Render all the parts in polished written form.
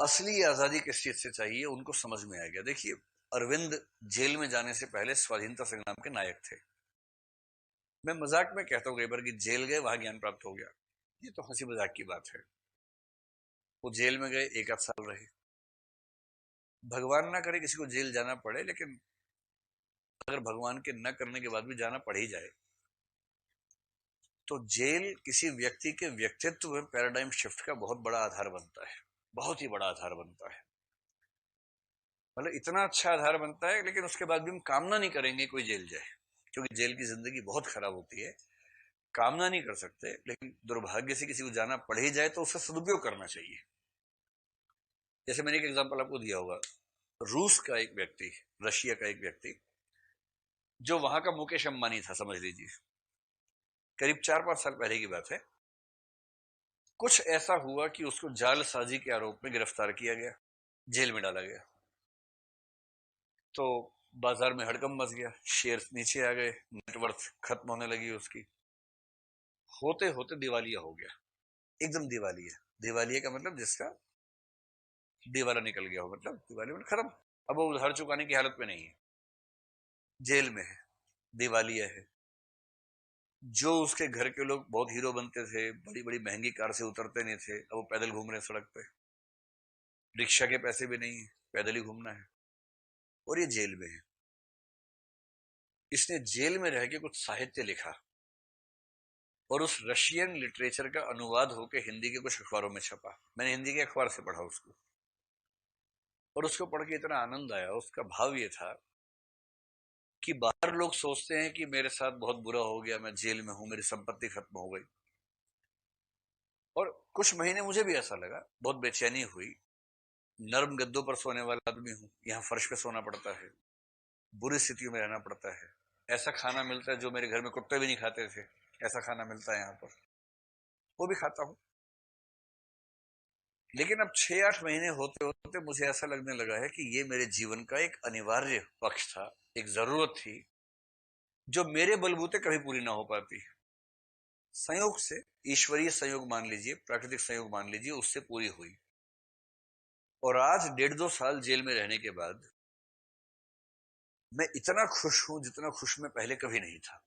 असली आजादी किस चीज से चाहिए उनको समझ में आ गया। देखिए, अरविंद जेल में जाने से पहले स्वाधीनता संग्राम के नायक थे। मैं मजाक में कहता हूँ कई बार कि जेल गए वहां ज्ञान प्राप्त हो गया। ये तो हंसी मजाक की बात है। वो जेल में गए, एक आध साल रहे। भगवान ना करे किसी को जेल जाना पड़े, लेकिन अगर भगवान के न करने के बाद भी जाना पड़ ही जाए, तो जेल किसी व्यक्ति के व्यक्तित्व में पैराडाइम शिफ्ट का बहुत बड़ा आधार बनता है। बहुत ही बड़ा आधार बनता है। मतलब इतना अच्छा आधार बनता है, लेकिन उसके बाद भी हम कामना नहीं करेंगे कोई जेल जाए, क्योंकि जेल की जिंदगी बहुत खराब होती है। कामना नहीं कर सकते, लेकिन दुर्भाग्य से किसी को जाना पड़ ही जाए तो उसका सदुपयोग करना चाहिए। जैसे मैंने एक एग्जांपल आपको दिया होगा, रूस का एक व्यक्ति, रशिया का एक व्यक्ति, जो वहां का मुकेश अंबानी था समझ लीजिए, करीब 4-5 साल पहले की बात है। कुछ ऐसा हुआ कि उसको जालसाजी के आरोप में गिरफ्तार किया गया, जेल में डाला गया। तो बाजार में हड़कंप मच गया, शेयर्स नीचे आ गए, नेटवर्थ खत्म होने लगी उसकी। होते होते दिवालिया हो गया, एकदम दिवालिया। दिवालिया का मतलब जिसका दिवाला निकल गया हो, मतलब दिवालिया मतलब खत्म। अब वो उधार चुकाने की हालत में नहीं है, जेल में है, दिवालिया है। जो उसके घर के लोग बहुत हीरो बनते थे, बड़ी बड़ी महंगी कार से उतरते नहीं थे, अब वो पैदल घूम रहे हैं सड़क पे। रिक्शा के पैसे भी नहीं है, पैदल ही घूमना है। और ये जेल में है। इसने जेल में रह के कुछ साहित्य लिखा, और उस रशियन लिटरेचर का अनुवाद होकर हिंदी के कुछ अखबारों में छपा। मैंने हिंदी के अखबार से पढ़ा उसको, और उसको पढ़ के इतना आनंद आया। उसका भाव ये था कि बाहर लोग सोचते हैं कि मेरे साथ बहुत बुरा हो गया, मैं जेल में हूं, मेरी संपत्ति खत्म हो गई। और कुछ महीने मुझे भी ऐसा लगा, बहुत बेचैनी हुई। नर्म गद्दों पर सोने वाला आदमी हूं, यहाँ फर्श पे सोना पड़ता है, बुरी स्थितियों में रहना पड़ता है। ऐसा खाना मिलता है जो मेरे घर में कुत्ते भी नहीं खाते थे, ऐसा खाना मिलता है यहाँ पर, वो भी खाता हूँ। लेकिन अब 6-8 महीने होते होते मुझे ऐसा लगने लगा है कि ये मेरे जीवन का एक अनिवार्य पक्ष था, एक जरूरत थी, जो मेरे बलबूते कभी पूरी ना हो पाती। संयोग से, ईश्वरीय संयोग मान लीजिए, प्राकृतिक संयोग मान लीजिए, उससे पूरी हुई। और आज 1.5-2 साल जेल में रहने के बाद मैं इतना खुश हूं जितना खुश मैं पहले कभी नहीं था।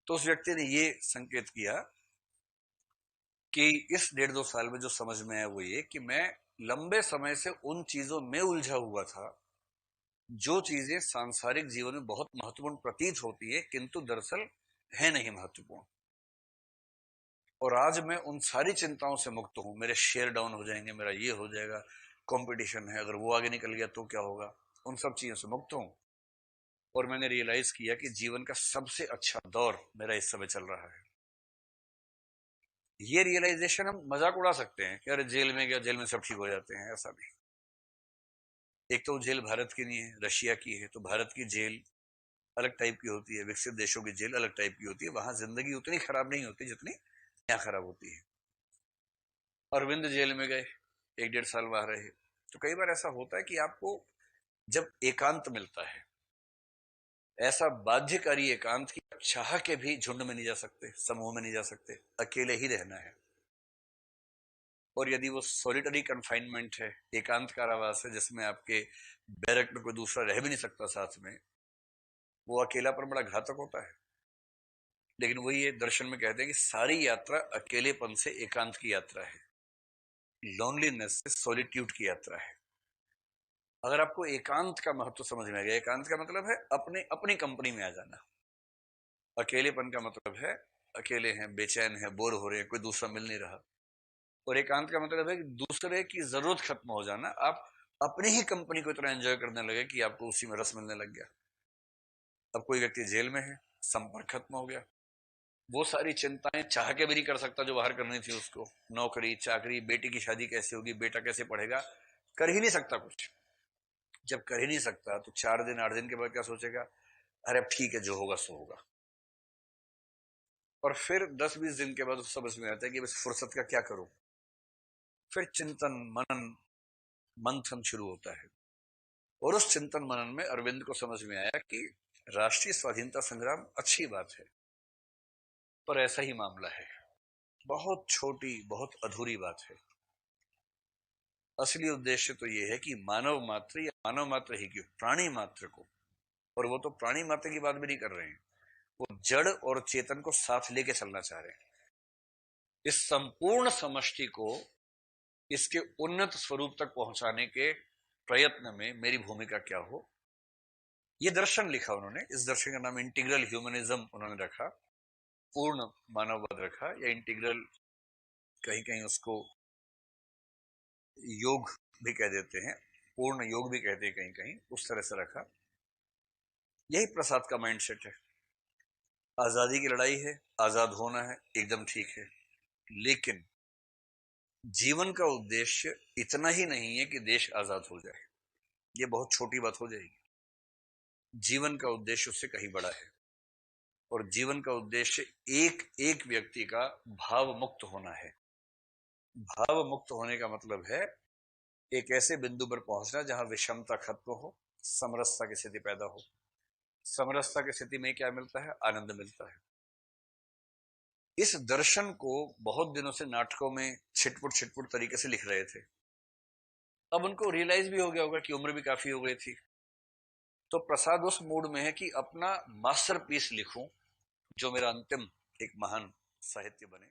तो उस व्यक्ति ने ये संकेत किया कि इस 1.5-2 साल में जो समझ में आया वो ये कि मैं लंबे समय से उन चीजों में उलझा हुआ था, जो चीजें सांसारिक जीवन में बहुत महत्वपूर्ण प्रतीत होती है, किंतु दरअसल है नहीं महत्वपूर्ण। और आज मैं उन सारी चिंताओं से मुक्त हूं। मेरे शेयर डाउन हो जाएंगे, मेरा ये हो जाएगा, कंपटीशन है, अगर वो आगे निकल गया तो क्या होगा, उन सब चीजों से मुक्त हूं। और मैंने रियलाइज किया कि जीवन का सबसे अच्छा दौर मेरा इस समय चल रहा है। ये रियलाइजेशन हम मजाक उड़ा सकते हैं कि अरे जेल में गया, जेल में सब ठीक हो जाते हैं, ऐसा नहीं। एक तो जेल भारत की नहीं है, रशिया की है। तो भारत की जेल अलग टाइप की होती है, विकसित देशों की जेल अलग टाइप की होती है। वहां जिंदगी उतनी खराब नहीं होती जितनी यहाँ खराब होती है। अरविंद जेल में गए, 1-1.5 साल वहां रहे। तो कई बार ऐसा होता है कि आपको जब एकांत मिलता है, ऐसा बाध्यकारी एकांत की चाह के भी झुंड में नहीं जा सकते, समूह में नहीं जा सकते, अकेले ही रहना है। और यदि वो सॉलिटरी कन्फाइनमेंट है, एकांत कारावास है, जिसमें आपके बैरक में कोई दूसरा रह भी नहीं सकता साथ में, वो अकेलापन बड़ा घातक होता है। लेकिन वही ये दर्शन में कहते हैं कि सारी यात्रा अकेलेपन से एकांत की यात्रा है, लोनलीनेस से सॉलिट्यूड की यात्रा है। अगर आपको एकांत का महत्व समझ में आ गया, एकांत का मतलब है अपने अपनी कंपनी में आ जाना। अकेलेपन का मतलब है अकेले हैं, बेचैन हैं, बोर हो रहे हैं, कोई दूसरा मिल नहीं रहा। और एकांत का मतलब है कि दूसरे की जरूरत खत्म हो जाना, आप अपनी ही कंपनी को इतना एंजॉय करने लगे कि आपको उसी में रस मिलने लग गया। अब कोई व्यक्ति जेल में है, संपर्क खत्म हो गया, वो सारी चिंताएं चाह के भी नहीं कर सकता जो बाहर करनी थी उसको। नौकरी चाकरी, बेटी की शादी कैसे होगी, बेटा कैसे पढ़ेगा, कर ही नहीं सकता कुछ। जब कर ही नहीं सकता तो 4 दिन 8 दिन के बाद क्या सोचेगा, अरे अब ठीक है, जो होगा सो होगा। और फिर 10-20 दिन के बाद समझ में आता है कि बस फुर्सत का क्या करूं। फिर चिंतन मनन मंथन शुरू होता है। और उस चिंतन मनन में अरविंद को समझ में आया कि राष्ट्रीय स्वाधीनता संग्राम अच्छी बात है, पर ऐसा ही मामला है, बहुत छोटी, बहुत अधूरी बात है। असली उद्देश्य तो ये है कि मानव मात्र या मानव मात्र ही क्यों, प्राणी मात्र को, और वो तो प्राणी मात्र की बात भी नहीं कर रहे हैं, वो जड़ और चेतन को साथ लेके चलना चाह रहे हैं। इस संपूर्ण समष्टि को इसके उन्नत स्वरूप तक पहुंचाने के प्रयत्न में मेरी भूमिका क्या हो, ये दर्शन लिखा उन्होंने। इस दर्शन का नाम इंटीग्रल ह्यूमनिज्म उन्होंने रखा, पूर्ण मानववाद रखा, या इंटीग्रल, कहीं कहीं उसको योग भी कह देते हैं, पूर्ण योग भी कहते हैं कहीं कहीं, उस तरह से रखा। यही प्रसाद का माइंडसेट है। आजादी की लड़ाई है, आजाद होना है, एकदम ठीक है, लेकिन जीवन का उद्देश्य इतना ही नहीं है कि देश आजाद हो जाए, ये बहुत छोटी बात हो जाएगी। जीवन का उद्देश्य उससे कहीं बड़ा है, और जीवन का उद्देश्य एक एक व्यक्ति का भाव मुक्त होना है। भाव मुक्त होने का मतलब है एक ऐसे बिंदु पर पहुंचना जहां विषमता खत्म हो, समरसता की स्थिति पैदा हो। समरसता की स्थिति में क्या मिलता है? आनंद मिलता है। इस दर्शन को बहुत दिनों से नाटकों में छिटपुट तरीके से लिख रहे थे। अब उनको रियलाइज भी हो गया होगा कि उम्र भी काफी हो गई थी, तो प्रसाद उस मूड में है कि अपना मास्टरपीस लिखूं जो मेरा अंतिम एक महान साहित्य बने।